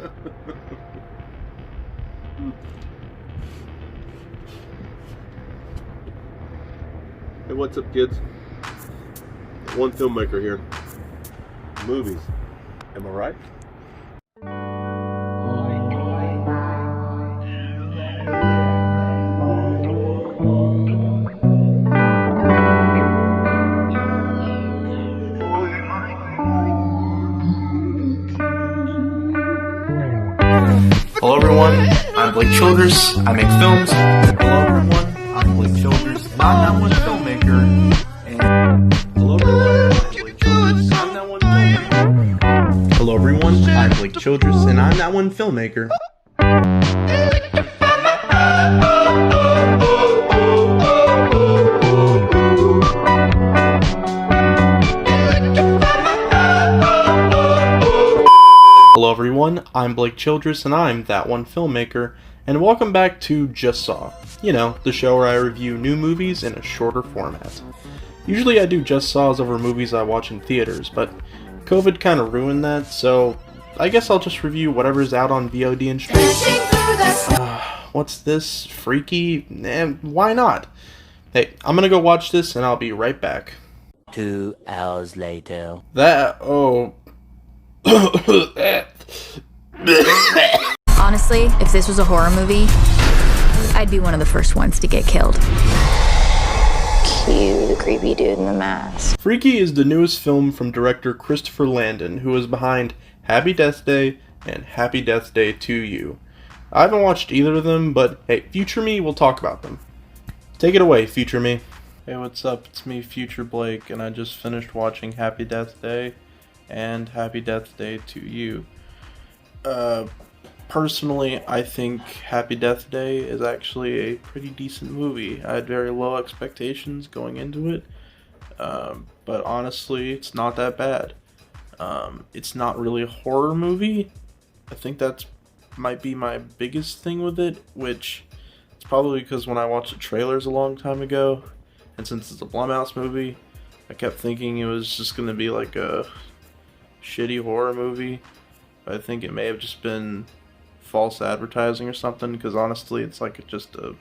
Hey, what's up, kids? One filmmaker here. Movies. Am I right? Hello everyone, I'm Blake Childress, I make films. Hello everyone, I'm Blake Childress, and I'm that one filmmaker. And hello everyone, I'm Blake Childress, I'm that one filmmaker. Hello everyone, I'm Blake Childress, and I'm that one filmmaker. Hello everyone, I'm Blake Childress and I'm That One Filmmaker, and welcome back to Just Saw. You know, the show where I review new movies in a shorter format. Usually I do Just Saws over movies I watch in theaters, but COVID kinda ruined that, so I guess I'll just review whatever's out on VOD and stream. What's this? Freaky? Why not? Hey, I'm gonna go watch this and I'll be right back. 2 hours later. Honestly, if this was a horror movie, I'd be one of the first ones to get killed. Cue the creepy dude in the mask. Freaky is the newest film from director Christopher Landon, who is behind Happy Death Day and Happy Death Day 2U. I haven't watched either of them, but hey, future me will talk about them. Take it away, future me. Hey, what's up? It's me, future Blake, and I just finished watching Happy Death Day and Happy Death Day 2U. Personally, I think Happy Death Day is actually a pretty decent movie. I had very low expectations going into it, but honestly, it's not that bad. It's not really a horror movie. I think that's might be my biggest thing with it, which it's probably because when I watched the trailers a long time ago, and since it's a Blumhouse movie, I kept thinking it was just going to be like a shitty horror movie. I think it may have just been false advertising or something, because honestly it's like just a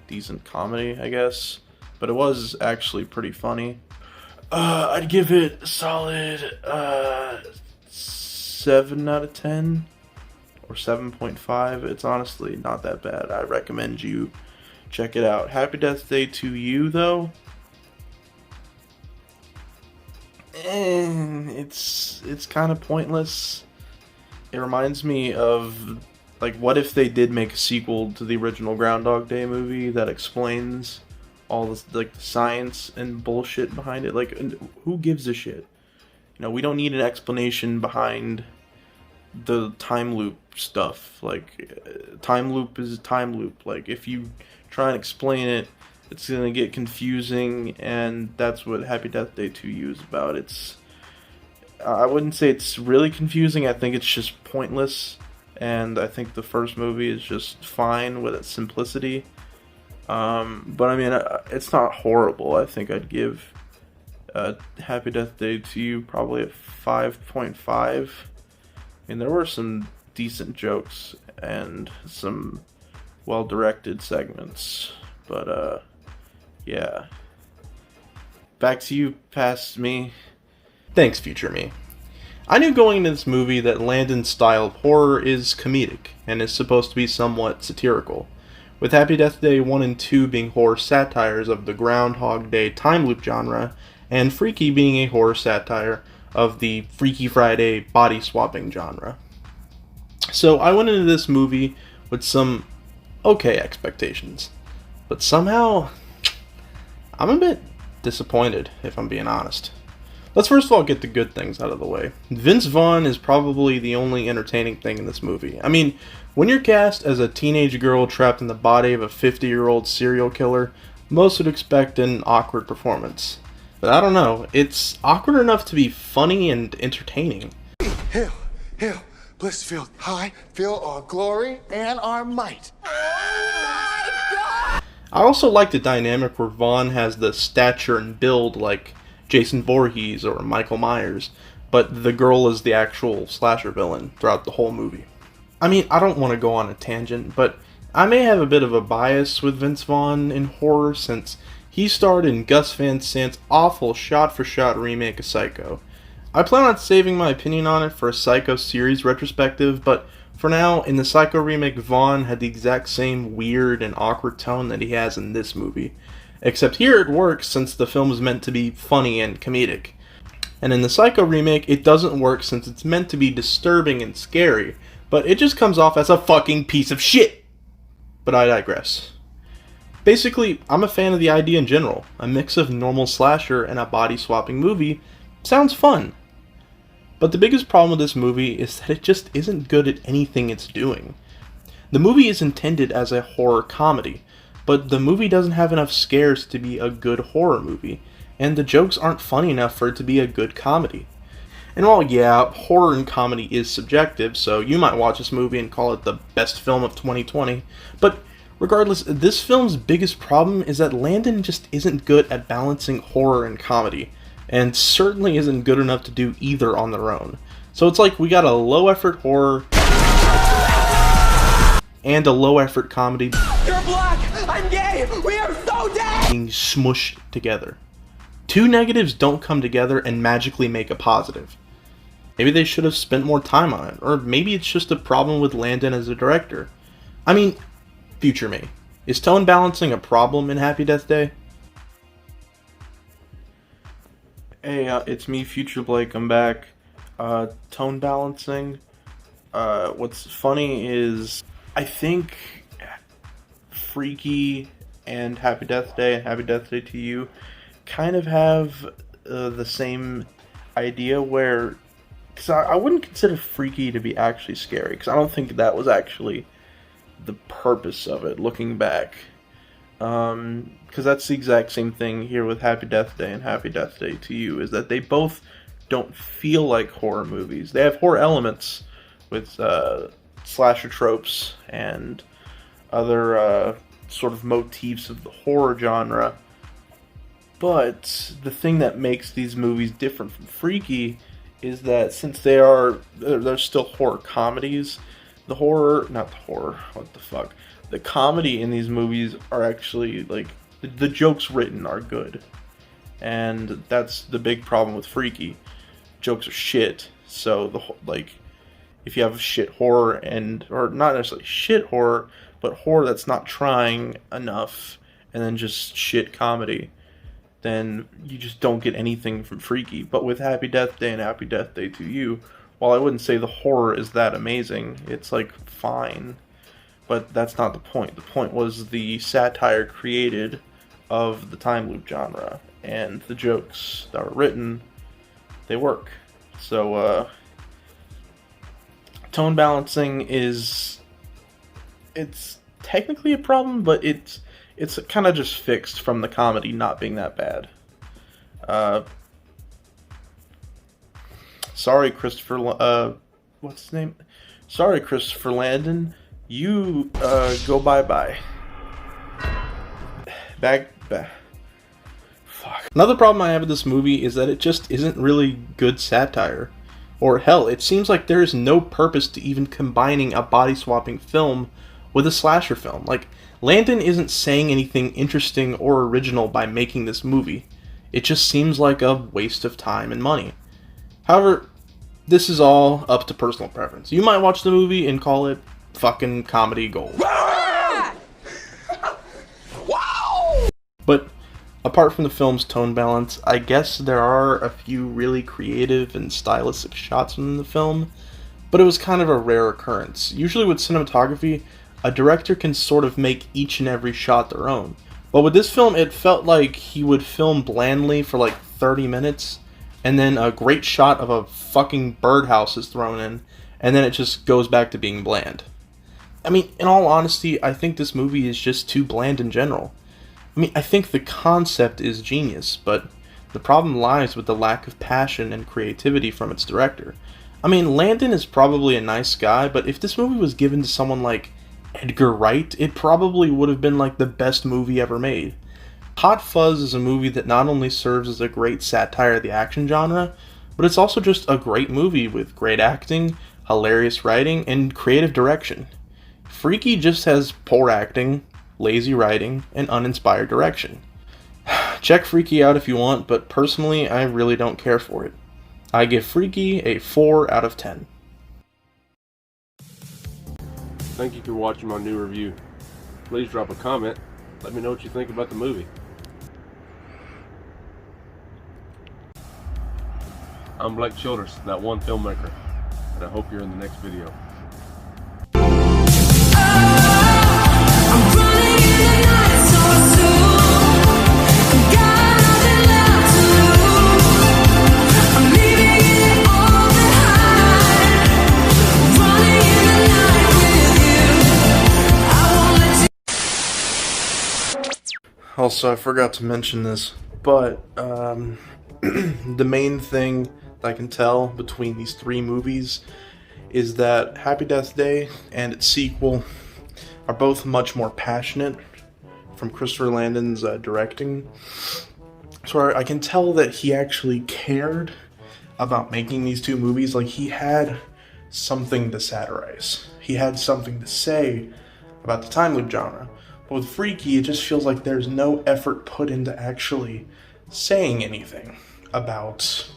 decent comedy, I guess. But it was actually pretty funny. I'd give it a solid 7 out of 10 or 7.5. It's honestly not that bad. I recommend you check it out. Happy Death Day 2U though, it's kind of pointless. It reminds me of, like, what if they did make a sequel to the original Groundhog Day movie that explains all this, like, the science and bullshit behind it? Like, who gives a shit? You know, we don't need an explanation behind the time loop stuff. Like, time loop is a time loop. Like, if you try and explain it, it's gonna get confusing, and that's what Happy Death Day 2U is about. I wouldn't say it's really confusing. I think it's just pointless, and I think the first movie is just fine with its simplicity. But I mean, it's not horrible. I think I'd give Happy Death Day 2U probably a 5.5. I mean, there were some decent jokes and some well-directed segments, but yeah. Back to you, past me. Thanks, future me. I knew going into this movie that Landon's style of horror is comedic, and is supposed to be somewhat satirical, with Happy Death Day 1 and 2 being horror satires of the Groundhog Day time loop genre, and Freaky being a horror satire of the Freaky Friday body swapping genre. So I went into this movie with some okay expectations, but somehow I'm a bit disappointed, if I'm being honest. Let's first of all get the good things out of the way. Vince Vaugn is probably the only entertaining thing in this movie. I mean, when you're cast as a teenage girl trapped in the body of a 50-year-old serial killer, most would expect an awkward performance. But I don't know, it's awkward enough to be funny and entertaining. Hail, hail, Blissfield, high, fill our glory and our might. Oh I also like the dynamic where Vaugn has the stature and build like Jason Voorhees or Michael Myers, but the girl is the actual slasher villain throughout the whole movie. I mean, I don't want to go on a tangent, but I may have a bit of a bias with Vince Vaughn in horror since he starred in Gus Van Sant's awful shot-for-shot remake of Psycho. I plan on saving my opinion on it for a Psycho series retrospective, but for now, in the Psycho remake, Vaugn had the exact same weird and awkward tone that he has in this movie. Except here it works since the film is meant to be funny and comedic. And in the Psycho remake, it doesn't work since it's meant to be disturbing and scary, but it just comes off as a fucking piece of shit. But I digress. Basically, I'm a fan of the idea in general. A mix of normal slasher and a body-swapping movie sounds fun. But the biggest problem with this movie is that it just isn't good at anything it's doing. The movie is intended as a horror comedy, but the movie doesn't have enough scares to be a good horror movie, and the jokes aren't funny enough for it to be a good comedy. And while, yeah, horror and comedy is subjective, so you might watch this movie and call it the best film of 2020, but regardless, this film's biggest problem is that Landon just isn't good at balancing horror and comedy, and certainly isn't good enough to do either on their own. So it's like we got a low-effort horror and a low-effort comedy You're black! I'm gay! We are so dead! being smushed together. Two negatives don't come together and magically make a positive. Maybe they should have spent more time on it, or maybe it's just a problem with Landon as a director. I mean, future me. Is tone balancing a problem in Happy Death Day? Hey, it's me, Future Blake. I'm back. Tone balancing. What's funny is I think Freaky and Happy Death Day and Happy Death Day to You kind of have the same idea where, because I wouldn't consider Freaky to be actually scary, because I don't think that was actually the purpose of it, looking back. Because that's the exact same thing here with Happy Death Day and Happy Death Day to You, is that they both don't feel like horror movies. They have horror elements with slasher tropes and other sort of motifs of the horror genre. But the thing that makes these movies different from Freaky is that since they're still horror comedies, the comedy in these movies are actually, like, the jokes written are good. And that's the big problem with Freaky. Jokes are shit. So, if you have shit horror or not necessarily shit horror, but horror that's not trying enough, and then just shit comedy, then you just don't get anything from Freaky. But with Happy Death Day and Happy Death Day to You, while I wouldn't say the horror is that amazing, it's, like, fine. But that's not the point. The point was the satire created of the time loop genre, and the jokes that were written, they work. So, tone balancing it's technically a problem, but it's kind of just fixed from the comedy not being that bad. Sorry, Christopher, what's his name? Sorry, Christopher Landon. You, go bye-bye. Back. Fuck. Another problem I have with this movie is that it just isn't really good satire. Or hell, it seems like there is no purpose to even combining a body-swapping film with a slasher film. Like, Landon isn't saying anything interesting or original by making this movie. It just seems like a waste of time and money. However, this is all up to personal preference. You might watch the movie and call it fucking comedy gold. Wow! But apart from the film's tone balance, I guess there are a few really creative and stylistic shots in the film, but it was kind of a rare occurrence. Usually with cinematography, a director can sort of make each and every shot their own. But with this film, it felt like he would film blandly for like 30 minutes, and then a great shot of a fucking birdhouse is thrown in, and then it just goes back to being bland. I mean, in all honesty, I think this movie is just too bland in general. I mean, I think the concept is genius, but the problem lies with the lack of passion and creativity from its director. I mean, Landon is probably a nice guy, but if this movie was given to someone like Edgar Wright, it probably would have been like the best movie ever made. Hot Fuzz is a movie that not only serves as a great satire of the action genre, but it's also just a great movie with great acting, hilarious writing, and creative direction. Freaky just has poor acting, lazy writing, and uninspired direction. Check Freaky out if you want, but personally, I really don't care for it. I give Freaky a 4 out of 10. Thank you for watching my new review. Please drop a comment. Let me know what you think about the movie. I'm Blake Childress, that one filmmaker, and I hope you're in the next video. Also, I forgot to mention this, but the main thing that I can tell between these three movies is that Happy Death Day and its sequel are both much more passionate from Christopher Landon's directing. So I can tell that he actually cared about making these two movies. Like, he had something to satirize. He had something to say about the time loop genre. But with Freaky, it just feels like there's no effort put into actually saying anything about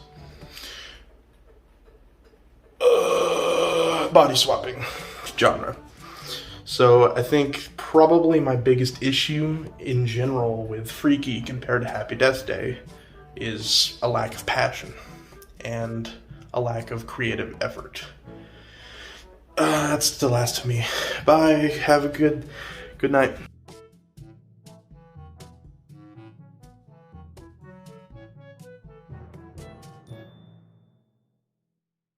body swapping genre. So I think probably my biggest issue in general with Freaky compared to Happy Death Day is a lack of passion and a lack of creative effort. That's the last of me. Bye. Have a good night.